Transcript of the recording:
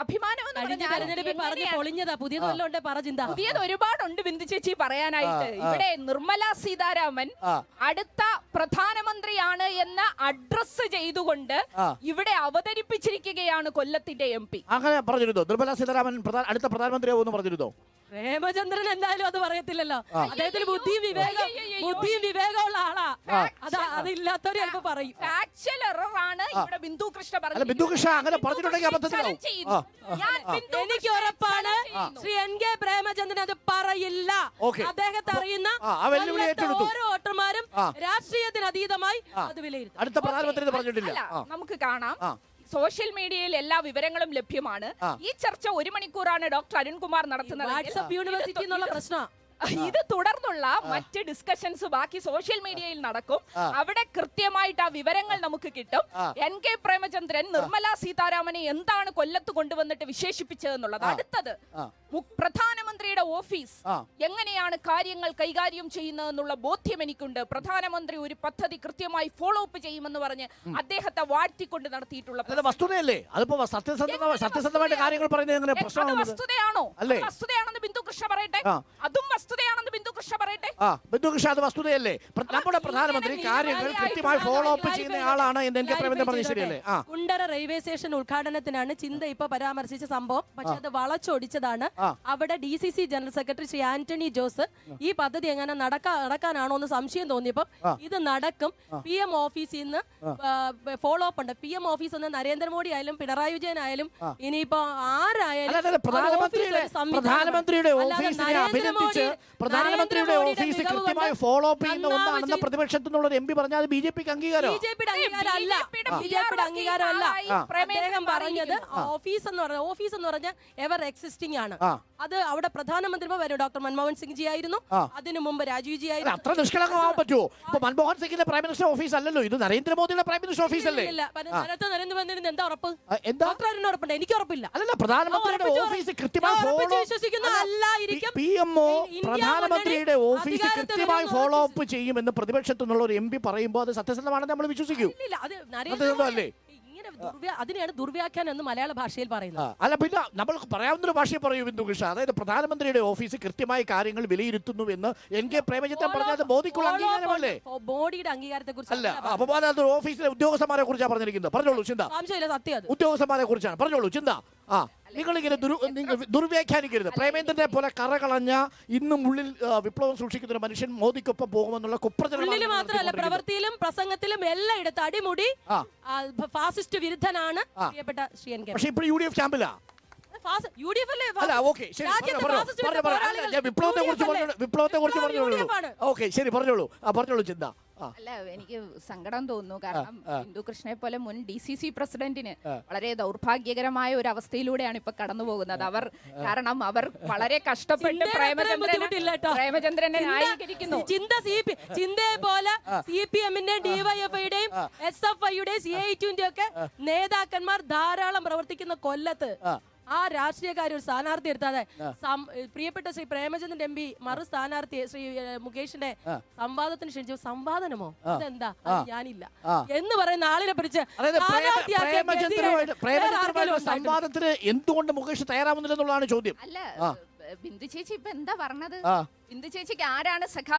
അഭിമാനം എന്ന് പറഞ്ഞാൽ പൊളിഞ്ഞതാ പുതിയത് ഒരുപാടുണ്ട് ബിന്ദു ചേച്ചി പറയാനായിട്ട്. ഇവിടെ നിർമ്മല സീതാരാമൻ അടുത്ത പ്രധാനമന്ത്രിയാണ് എന്ന് അഡ്രസ് ചെയ്തുകൊണ്ട് ഇവിടെ അവതരിപ്പിച്ചിരിക്കുകയാണ് കൊല്ലത്തിന്റെ MP. അങ്ങനെ പറഞ്ഞിരുന്നോ നിർമ്മല സീതാരാമൻ അടുത്ത പ്രധാനമന്ത്രിയാവുമെന്ന് പറഞ്ഞിരുന്നോ? പ്രേമചന്ദ്രൻ എന്തായാലും അത് പറയത്തില്ലല്ലോ. അദ്ദേഹത്തിന് ബുദ്ധിയും വിവേകമുള്ള ആളാ. അതില്ലാത്തവര് ചിലപ്പോ പറയും. ഫാക്ച്വൽ എറർ ആണ് ഇവിടെ ബിന്ദു കൃഷ്ണ പറഞ്ഞത്. ബിന്ദു കൃഷ്ണ അങ്ങനെ പറഞ്ഞിട്ടുണ്ടെങ്കിൽ അബദ്ധത്തിലാവും. എനിക്ക് ഉറപ്പാണ് ശ്രീ NK പ്രേമചന്ദ്രൻ അത് പറയില്ല. അദ്ദേഹത്തെ അറിയുന്ന ഓരോ വോട്ടർമാരും രാഷ്ട്രീയത്തിന് അതീതമായി അത് വിലയിരുത്തും. അടുത്ത പ്രധാനമന്ത്രി പറഞ്ഞിട്ടില്ല. നമുക്ക് കാണാം, സോഷ്യൽ മീഡിയയിൽ എല്ലാ വിവരങ്ങളും ലഭ്യമാണ്. ഈ ചർച്ച 1 മണിക്കൂറാണ് ഡോക്ടർ അരുൺകുമാർ നടത്തുന്നത്. വാട്സ്ആപ്പ് യൂണിവേഴ്സിറ്റി എന്നുള്ള പ്രശ്നം ഇത് തുടർന്നുള്ള മറ്റ് ഡിസ്കഷൻസ് ബാക്കി സോഷ്യൽ മീഡിയയിൽ നടക്കും. അവിടെ കൃത്യമായിട്ട് ആ വിവരങ്ങൾ നമുക്ക് കിട്ടും. NK പ്രേമചന്ദ്രൻ നിർമ്മല സീതാരാമനെ എന്താണ് കൊല്ലത്ത് കൊണ്ടുവന്നിട്ട് വിശേഷിപ്പിച്ചതെന്നുള്ളത്. അടുത്തത് പ്രധാനമന്ത്രിയുടെ ഓഫീസ് എങ്ങനെയാണ് കാര്യങ്ങൾ കൈകാര്യം ചെയ്യുന്നതെന്നുള്ള ബോധ്യം എനിക്കുണ്ട്. പ്രധാനമന്ത്രി ഒരു പദ്ധതി കൃത്യമായി ഫോളോ അപ്പ് ചെയ്യുമെന്ന് പറഞ്ഞ് അദ്ദേഹത്തെ വാഴ്ത്തിക്കൊണ്ട് നടത്തിയിട്ടുള്ള വസ്തുതയല്ലേ? അതിപ്പോ സത്യസന്ധമായിട്ട് കാര്യങ്ങൾ പറയുന്നത് വസ്തുതയാണോ? വസ്തുതയാണെന്ന് ബിന്ദു കൃഷ്ണ പറയട്ടെ. അതും വസ്തുതയാണെന്ന് ബിന്ദു കൃഷ്ണ പറയട്ടെ. ബിന്ദു കൃഷ്ണ അത് വസ്തുതയല്ലേ? നമ്മുടെ പ്രധാനമന്ത്രി കാര്യങ്ങൾ കൃത്യമായി ഫോളോ അപ്പ് ചെയ്യുന്ന ആളാണ് എന്ന് എനിക്ക് പറഞ്ഞു. ശരിയല്ലേ? കുണ്ടറ റെയിൽവേ സ്റ്റേഷൻ ഉദ്ഘാടനത്തിനാണ് ചിന്ത ഇപ്പൊ പരാമർശിച്ച സംഭവം. പക്ഷെ അത് വളച്ചൊടിച്ചതാണ്. അവിടെ DCC general secretary Shri Antony Jose ഈ പദ്ധതി എങ്ങനെ നടക്കാനാണോ എന്ന് സംശയം തോന്നിയപ്പോ ഇത് നടക്കും, PM ഓഫീസിൽ നിന്ന് ഫോളോ അപ്പ് ഉണ്ട്. PM ഓഫീസ് നിന്ന് നരേന്ദ്രമോദി ആയാലും പിണറായി വിജയൻ ആയാലും ഇനിയിപ്പോ ആരായാലും പ്രധാനമന്ത്രിയുടെ ഓഫീസ് കൃത്യമായി ഫോളോ അപ്പ് ചെയ്യുന്ന ഒന്നാണെന്ന് പ്രതിപക്ഷത്തു നിന്നുള്ള MP പറഞ്ഞാൽ BJPക്ക് അംഗീകാരം. BJPയുടെ അംഗീകാരമല്ല. അദ്ദേഹം പറഞ്ഞത് ഓഫീസ് എന്ന് പറഞ്ഞാൽ എവർ എക്സിസ്റ്റിംഗ് ആണ്. അത് അവിടെ പ്രധാനമന്ത്രി വരും ഡോക്ടർ മൻമോഹൻ സിംഗ് ജി ആയിരുന്നു. അതിനു മുമ്പ് രാജീവ് ജി ആയിരുന്നു. അത്ര നിഷ്കളങ്കമാവാൻ പറ്റുമോ? ഇപ്പൊ മൻമോഹൻ സിംഗിന്റെ പ്രൈം മിനിസ്റ്റർ ഓഫീസ് അല്ലല്ലോ ഇത്, നരേന്ദ്രമോദിയുടെ പ്രൈം മിനിസ്റ്റർ ഓഫീസ് അല്ലേ? നരേന്ദ്രമോദിന് എന്താ ഉറപ്പ്? ഉറപ്പുണ്ട്, എനിക്ക് ഉറപ്പില്ല. അല്ലല്ല, പ്രധാനമന്ത്രിയുടെ ഓഫീസ് കൃത്യമായി PMO പ്രധാനമന്ത്രിയുടെ ഓഫീസ് കൃത്യമായി ഫോളോ അപ്പ് ചെയ്യുമെന്ന് പ്രതിപക്ഷത്തു നിന്നുള്ള ഒരു MP പറയുമ്പോൾ അത് സത്യസന്ധമാണെന്ന് നമ്മൾ വിശ്വസിക്കൂ. അല്ലേ? അതിനെയാണ് ദുർവ്യാഖ്യാനം എന്ന് മലയാള ഭാഷയിൽ പറയുന്നത്. അല്ല, പിന്നെ നമ്മൾ പറയാവുന്നൊരു ഭാഷയെ പറയൂ ബിന്ദു കൃഷ്ണ. അതായത് പ്രധാനമന്ത്രിയുടെ ഓഫീസ് കൃത്യമായി കാര്യങ്ങൾ വിലയിരുത്തുന്നു എന്ന് NK പ്രേമചന്ദ്രൻ പറഞ്ഞത് മോദിക്കുള്ള അംഗീകാരമല്ലേ? മോഡിയുടെ അംഗീകാരത്തെ കുറിച്ച് അല്ല, അപ്പൊ ഓഫീസിലെ ഉദ്യോഗസ്ഥന്മാരെ കുറിച്ചാണ് പറഞ്ഞിരിക്കുന്നത്. പറഞ്ഞോളൂ ചിന്ത. സത്യം ഉദ്യോഗസ്ഥന്മാരെ കുറിച്ചാണ് പറഞ്ഞോളൂ ചിന്ത. നിങ്ങളിങ്ങനെ ദുർവ്യാഖ്യാനിക്കരുത്. പ്രേമേന്ദ്രനെ പോലെ കറകളഞ്ഞ ഇന്നും ഉള്ളിൽ വിപ്ലവം സൂക്ഷിക്കുന്ന ഒരു മനുഷ്യൻ മോദിക്കൊപ്പം പോകുമെന്നുള്ള കുപ്രചരണം മാത്രമല്ല, പ്രവൃത്തിയിലും പ്രസംഗത്തിലും എല്ലായിടത്തും അടിമുടി ഫാസിസ്റ്റ് വിരുദ്ധനാണ് പ്രിയപ്പെട്ട ശ്രീ NK. പക്ഷെ ഇപ്പോൾ UDF ക്യാമ്പിലാ. വിപ്ലവത്തെ കുറിച്ച് പറഞ്ഞോളൂ ചിന്ത. അല്ല, എനിക്ക് സങ്കടം തോന്നുന്നു. കാരണം ബിന്ദു കൃഷ്ണയെ പോലെ മുൻ DCC പ്രസിഡന്റിന് വളരെ ദൗർഭാഗ്യകരമായ ഒരു അവസ്ഥയിലന്റെ ഇപ്പൊ കടന്നു പോകുന്നത്. കാരണം അവർ വളരെ കഷ്ടപ്പെട്ട് പ്രേമചന്ദ്രനെ ന്യായീകരിക്കുന്നു. ചിന്തയെ പോലെ CPM-ന്റെയും DYFI-യുടെയും SFI-യുടെയും CIT-ന്റെയും ഒക്കെ നേതാക്കന്മാർ ധാരാളം പ്രവർത്തിക്കുന്ന കൊല്ലത്ത് ആ രാഷ്ട്രീയക്കാർ ഒരു സ്ഥാനാർത്ഥി എടുത്താതെ പ്രിയപ്പെട്ട ശ്രീ പ്രേമചന്ദ്രൻ MP മറു സ്ഥാനാർത്ഥി ശ്രീ മുകേഷിന്റെ സംവാദത്തിന് ക്ഷണിച്ചു. സംവാദനമോ? ഇതെന്താ? ഞാനില്ല എന്ന് പറയുന്ന ആളിനെ പിടിച്ച് സംവാദത്തിന് എന്തുകൊണ്ട് മുകേഷ് തയ്യാറാവുന്നില്ലെന്നുള്ളതാണ് ചോദ്യം. അല്ല, ബിന്ദു ചേച്ചി ഇപ്പൊ എന്താ പറഞ്ഞത്? ബിന്ദു ചേച്ചിക്ക് ആരാണ് സഖാ